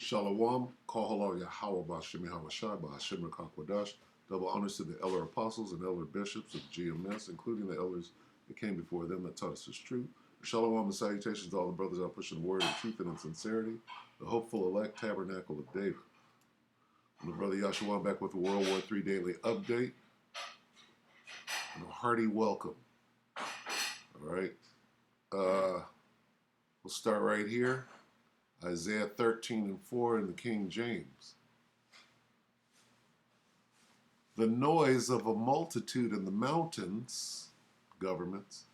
Shalom, Kahalo Yahweh Bashim Yahweh Shai Bashim Rakakwadash. Double honors to the elder apostles and elder bishops of GMS, including the elders that came before them that taught us his truth. Shalom and salutations to all the brothers out pushing the word in truth and in sincerity, the hopeful elect tabernacle of David. And the brother Yahshua back with the World War III Daily Update. And a hearty welcome. All right. We'll start right here. Isaiah 13:4 in the King James. The noise of a multitude in the mountains, governments,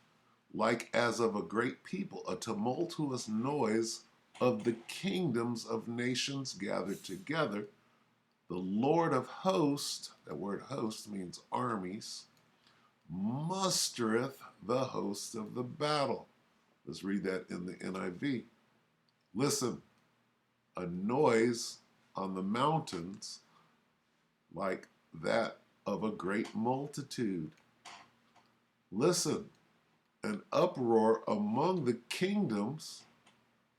like as of a great people, a tumultuous noise of the kingdoms of nations gathered together. The Lord of hosts, that word host means armies, mustereth the host of the battle. Let's read that in the NIV. Listen, a noise on the mountains like that of a great multitude. Listen, an uproar among the kingdoms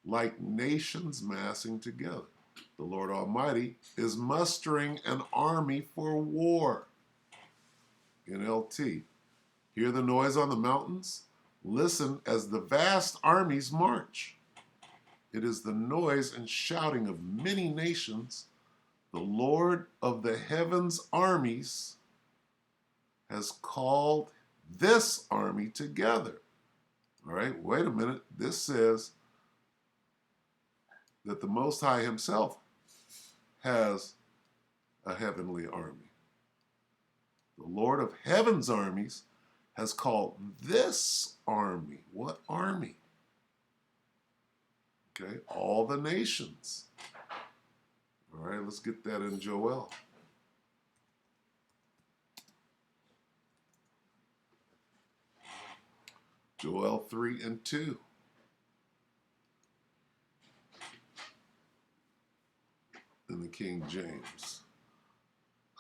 like nations massing together. The Lord Almighty is mustering an army for war. NLT. Hear the noise on the mountains? Listen as the vast armies march. It is the noise and shouting of many nations. The Lord of the heavens' armies has called this army together. All right, wait a minute. This says that the Most High himself has a heavenly army. The Lord of heaven's armies has called this army. What army? Okay, all the nations. All right, let's get that in Joel. Joel 3:2. In the King James.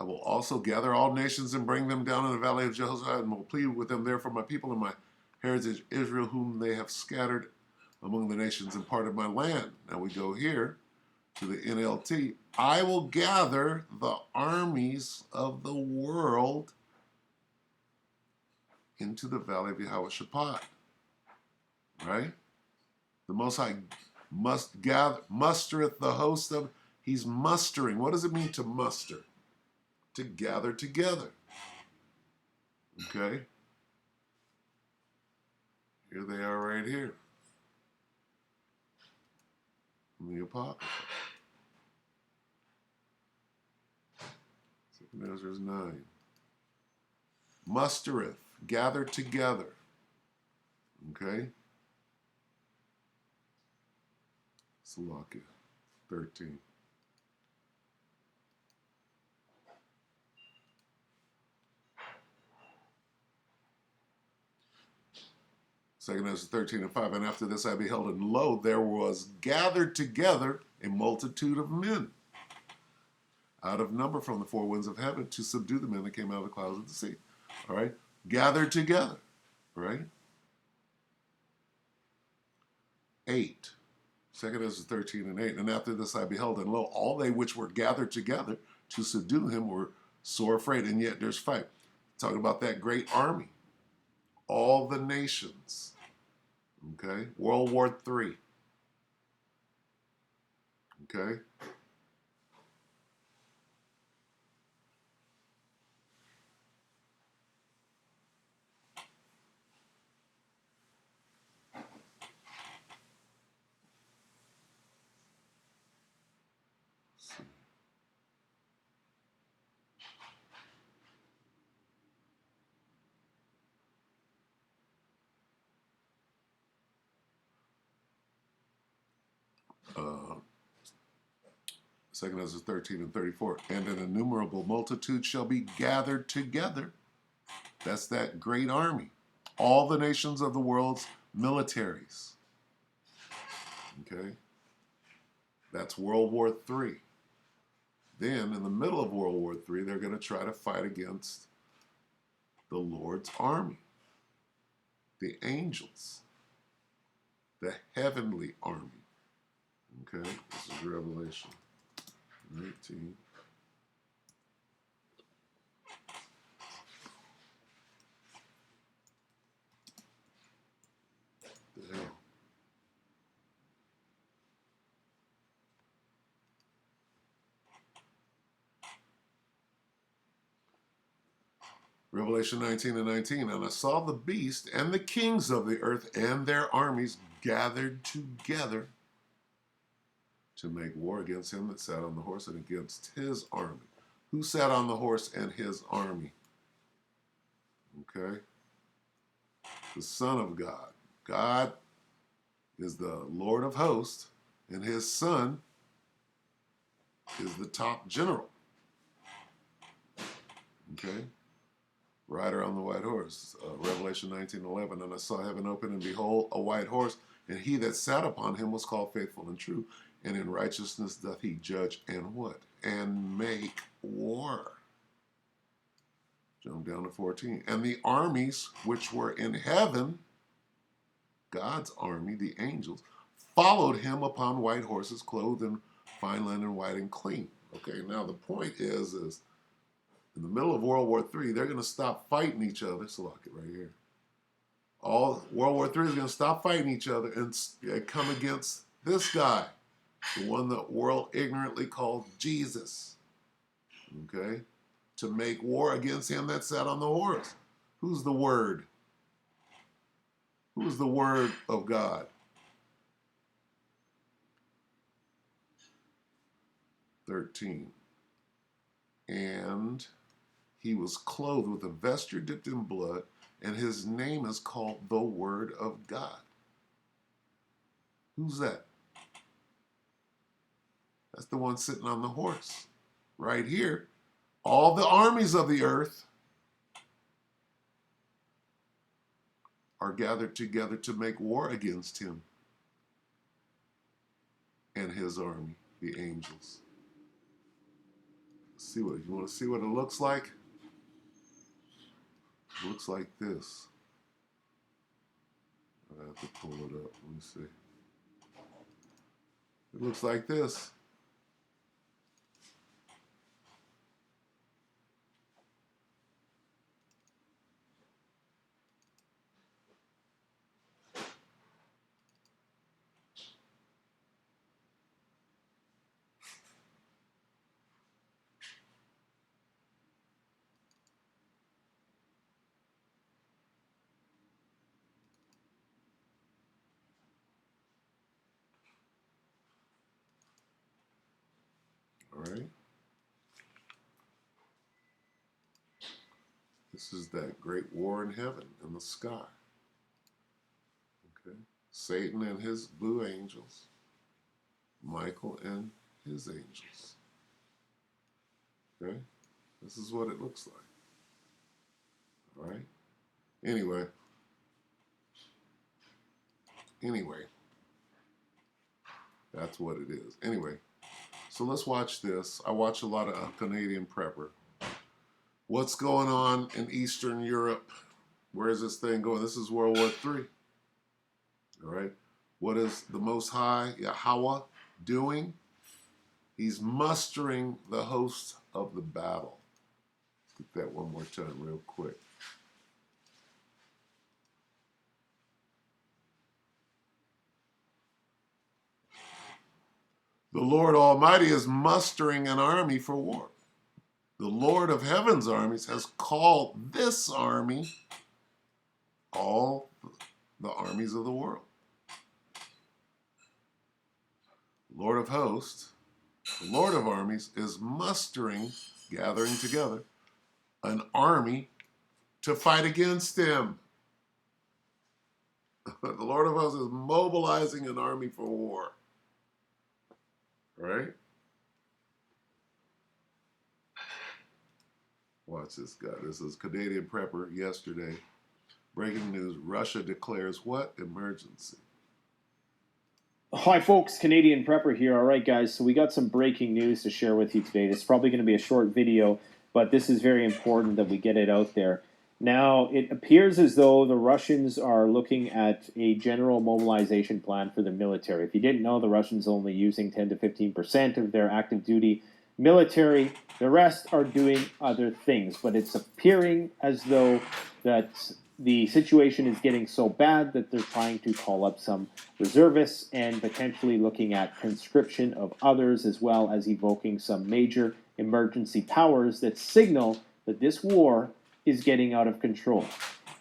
I will also gather all nations and bring them down in the valley of Jehoshaphat, and will plead with them there for my people and my heritage Israel, whom they have scattered among the nations and part of my land. Now we go here to the NLT. I will gather the armies of the world into the valley of Jehoshaphat. Right? The Most High must gather, mustereth the host of. He's mustering. What does it mean to muster? To gather together. Okay? Here they are right here. In the Apocrypha. 2 Ezra 9. Mustereth, gather together. Okay? Salakia 13. Second Ezra 13:5. And after this I beheld, and lo, there was gathered together a multitude of men, out of number from the four winds of heaven, to subdue the men that came out of the clouds of the sea. All right? Gathered together. Right? 8. 2 Ezra 13:8. And after this I beheld, and lo, all they which were gathered together to subdue him were sore afraid, and yet there's fight. Talking about that great army. All the nations. Okay? World War III. Okay? Uh, 2 Ezra 13:34. And an innumerable multitude shall be gathered together. That's that great army. All the nations of the world's militaries. Okay? That's World War III. Then, in the middle of World War III, they're going to try to fight against the Lord's army, the angels, the heavenly army. Okay? This is Revelation. 19. The hell? Revelation 19 and 19. And I saw the beast and the kings of the earth and their armies gathered together to make war against him that sat on the horse and against his army. Who sat on the horse and his army? Okay. The Son of God. God is the Lord of hosts, and his Son is the top general. Okay. Rider on the white horse. Revelation 19:11. And I saw heaven open, and behold, a white horse, and he that sat upon him was called Faithful and True, and in righteousness doth he judge and what? And make war. Jump down to 14. And the armies which were in heaven, God's army, the angels, followed him upon white horses, clothed in fine linen, white and clean. Okay, now the point is in the middle of World War III, they're going to stop fighting each other. So look it right here. All World War III is going to stop fighting each other and come against this guy, the one the world ignorantly called Jesus. Okay, to make war against him that sat on the horse. Who's the Word? Who is the Word of God? 13. And he was clothed with a vesture dipped in blood, and his name is called the Word of God. Who's that? That's the one sitting on the horse. Right here. All the armies of the earth are gathered together to make war against him and his army, the angels. See what you want to see what it looks like? It looks like this. I have to pull it up. Let me see. It looks like this. All right. This is that great war in heaven, in the sky. Okay. Satan and his blue angels. Michael and his angels. Okay. This is what it looks like. All right. Anyway. That's what it is. Anyway. So let's watch this. I watch a lot of Canadian Prepper. What's going on in Eastern Europe? Where is this thing going? This is World War III. All right. What is the Most High Yahweh doing? He's mustering the hosts of the battle. Let's get that one more time real quick. The Lord Almighty is mustering an army for war. The Lord of Heaven's armies has called this army all the armies of the world. Lord of hosts, the Lord of armies, is mustering, gathering together, an army to fight against him. The Lord of hosts is mobilizing an army for war. Right? Watch this guy. This is Canadian Prepper yesterday. Breaking news, Russia declares what? Emergency. Hi folks, Canadian Prepper here. All right guys, so we got some breaking news to share with you today. This is probably going to be a short video, but this is very important that we get it out there. Now, it appears as though the Russians are looking at a general mobilization plan for the military. If you didn't know, the Russians are only using 10 to 15% of their active duty military. The rest are doing other things, but it's appearing as though that the situation is getting so bad that they're trying to call up some reservists and potentially looking at conscription of others, as well as evoking some major emergency powers that signal that this war is getting out of control.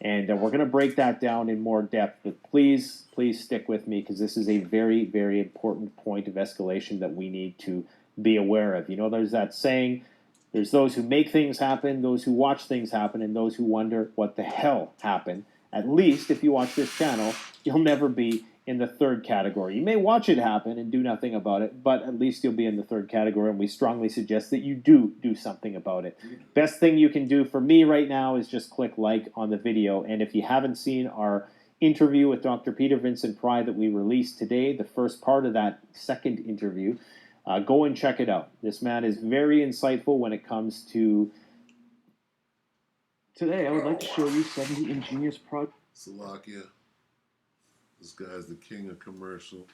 And we're going to break that down in more depth, but please stick with me, because this is a very, very important point of escalation that we need to be aware of. You know, there's that saying, there's those who make things happen, those who watch things happen, and those who wonder what the hell happened. At least if you watch this channel, you'll never be in the third category. You may watch it happen and do nothing about it, but at least you'll be in the third category, and we strongly suggest that you do something about it. Best thing you can do for me right now is just click like on the video, and if you haven't seen our interview with Dr. Peter Vincent Pry that we released today, the first part of that second interview, go and check it out. This man is very insightful when it comes to... Today, I would like to show you 70 ingenious projects. Slovakia. This guy's the king of commercial.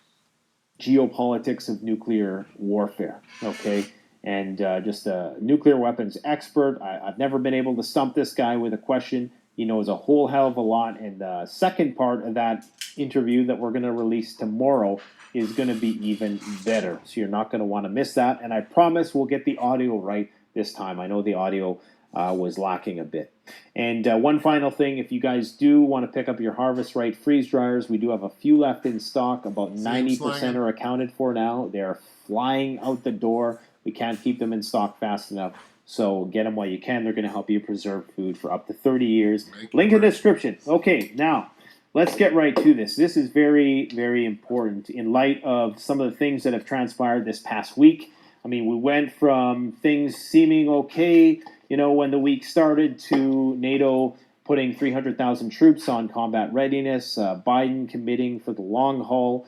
Geopolitics of nuclear warfare, okay? And just a nuclear weapons expert. I've never been able to stump this guy with a question. He knows a whole hell of a lot. And the second part of that interview that we're going to release tomorrow is going to be even better. So you're not going to want to miss that. And I promise we'll get the audio right this time. I know the audio was lacking a bit. And one final thing, if you guys do want to pick up your Harvest Right freeze dryers, we do have a few left in stock. About 90% are accounted for now. They're flying out the door. We can't keep them in stock fast enough. So get them while you can. They're going to help you preserve food for up to 30 years. Link in the description. Okay, now let's get right to this. This is very, very important in light of some of the things that have transpired this past week. I mean, we went from things seeming okay, you know, when the week started, to NATO putting 300,000 troops on combat readiness, Biden committing for the long haul.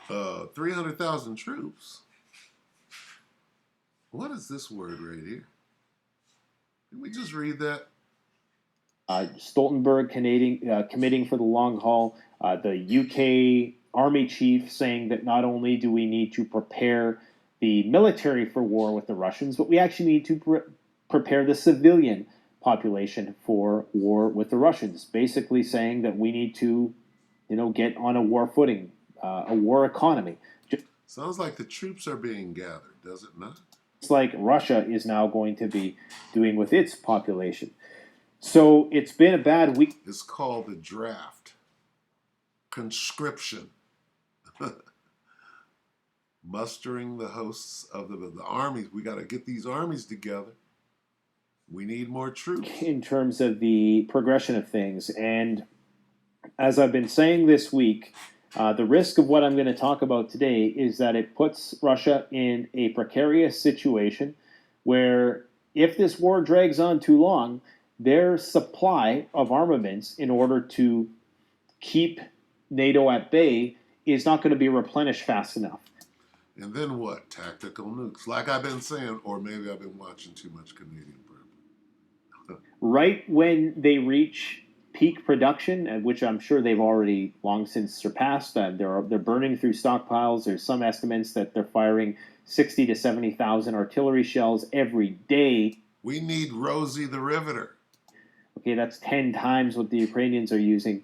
300,000 troops? What is this word right here? Did we just read that? Stoltenberg committing for the long haul. The UK Army chief saying that not only do we need to prepare the military for war with the Russians, but we actually need to prepare the civilian population for war with the Russians. Basically saying that we need to, you know, get on a war footing, a war economy. Sounds like the troops are being gathered, does it not? It's like Russia is now going to be doing with its population. So it's been a bad week. It's called the draft. Conscription. Mustering the hosts of the armies. We got to get these armies together. We need more troops. In terms of the progression of things. And as I've been saying this week, the risk of what I'm going to talk about today is that it puts Russia in a precarious situation where if this war drags on too long, their supply of armaments in order to keep NATO at bay is not going to be replenished fast enough. And then what? Tactical nukes. Like I've been saying, or maybe I've been watching too much Canadian Prep. Right when they reach peak production, which I'm sure they've already long since surpassed, they're burning through stockpiles. There's some estimates that they're firing 60 to 70,000 artillery shells every day. We need Rosie the Riveter. Okay, that's 10 times what the Ukrainians are using.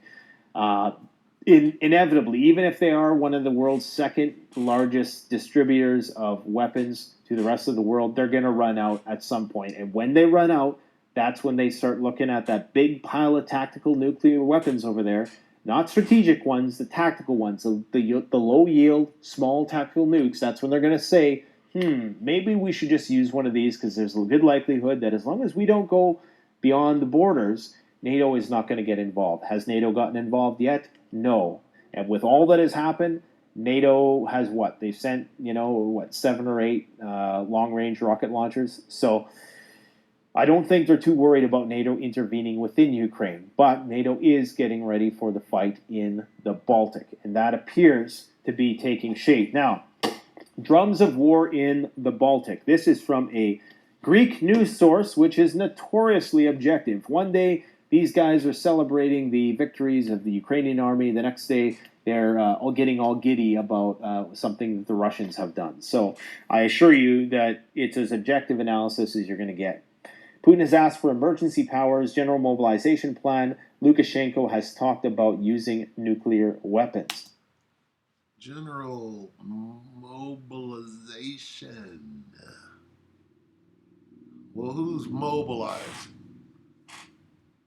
Inevitably, even if they are one of the world's second largest distributors of weapons to the rest of the world, they're going to run out at some point. And when they run out, that's when they start looking at that big pile of tactical nuclear weapons over there. Not strategic ones, the tactical ones, the low-yield, small tactical nukes. That's when they're going to say, maybe we should just use one of these, because there's a good likelihood that as long as we don't go beyond the borders, NATO is not going to get involved. Has NATO gotten involved yet? No. And with all that has happened, NATO has what? They've sent, 7 or 8 long-range rocket launchers. So I don't think they're too worried about NATO intervening within Ukraine. But NATO is getting ready for the fight in the Baltic. And that appears to be taking shape. Now, drums of war in the Baltic. This is from a Greek news source, which is notoriously objective. One day, these guys are celebrating the victories of the Ukrainian army. The next day, they're all getting all giddy about something that the Russians have done. So I assure you that it's as objective analysis as you're going to get. Putin has asked for emergency powers, general mobilization plan. Lukashenko has talked about using nuclear weapons. General mobilization. Well, who's mobilized?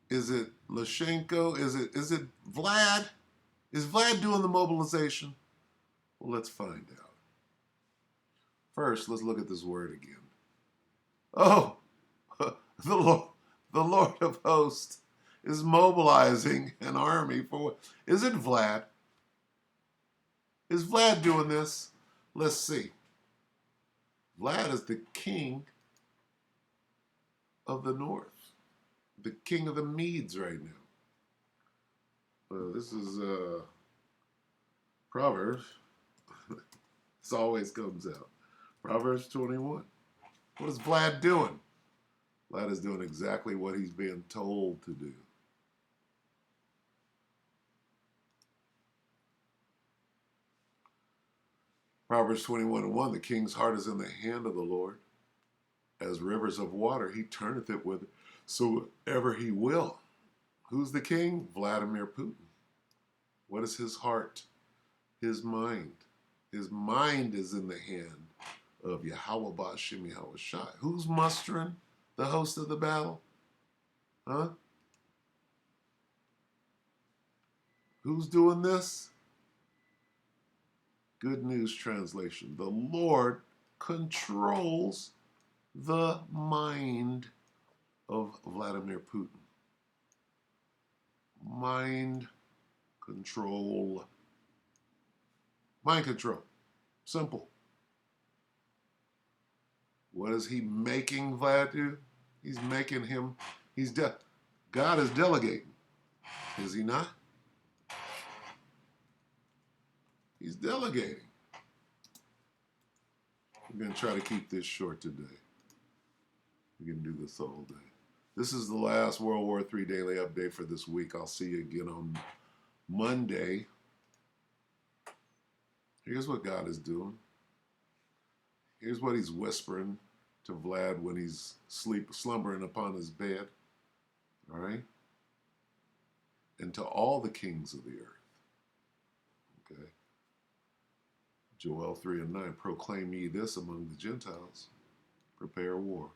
Is it Lushenko? Is it Vlad? Is Vlad doing the mobilization? Well, let's find out. First, let's look at this word again. Oh, the Lord of Hosts is mobilizing an army for what? Is it Vlad? Is Vlad doing this? Let's see. Vlad is the king of the north, the king of the Medes right now. This is Proverbs. This always comes out. Proverbs 21. What is Vlad doing? Vlad is doing exactly what he's being told to do. Proverbs 21:1, the king's heart is in the hand of the Lord. As rivers of water, he turneth it whithersoever he will. Who's the king? Vladimir Putin. What is his heart? His mind. His mind is in the hand of Yahweh Ba'Shem Yahweh Shai. Who's mustering the host of the battle? Huh? Who's doing this? Good News Translation. The Lord controls the mind of Vladimir Putin. Mind control. Mind control. Simple. What is he making Vlad do? He's making him, God is delegating. Is he not? He's delegating. We're going to try to keep this short today. We can do this all day. This is the last World War III Daily Update for this week. I'll see you again on Monday. Here's what God is doing. Here's what he's whispering to Vlad when he's slumbering upon his bed. All right? And to all the kings of the earth. Okay? Joel 3:9, proclaim ye this among the Gentiles, prepare war.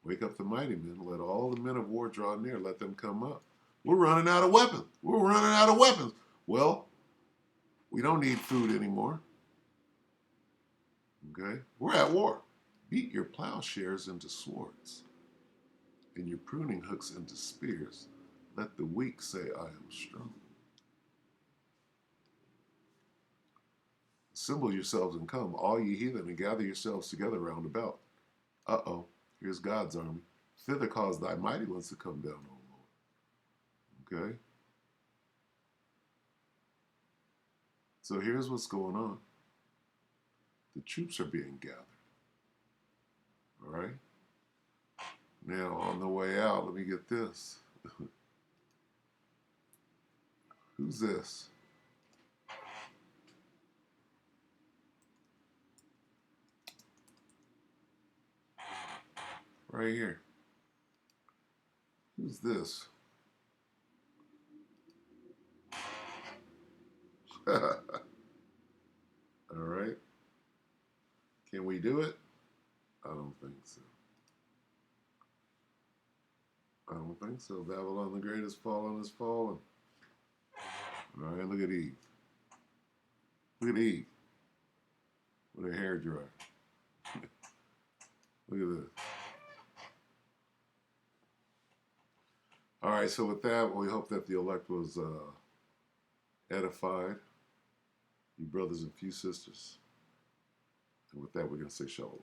Wake up the mighty men, let all the men of war draw near, let them come up. We're running out of weapons. We're running out of weapons. Well, we don't need food anymore. Okay? We're at war. Beat your plowshares into swords and your pruning hooks into spears. Let the weak say, I am strong. Assemble yourselves and come, all ye heathen, and gather yourselves together round about. Uh-oh, here's God's army. Thither cause thy mighty ones to come down, O Lord. Okay? So here's what's going on. The troops are being gathered. All right? Now, on the way out, let me get this. Who's this? Right here. Who's this? All right. Can we do it? I don't think so. I don't think so. Babylon the Great is fallen, is fallen. All right, look at Eve. Look at Eve with her hair dry. Look at this. All right, so with that, we hope that the elect was edified, you brothers and few sisters. And with that, we're going to say shalom.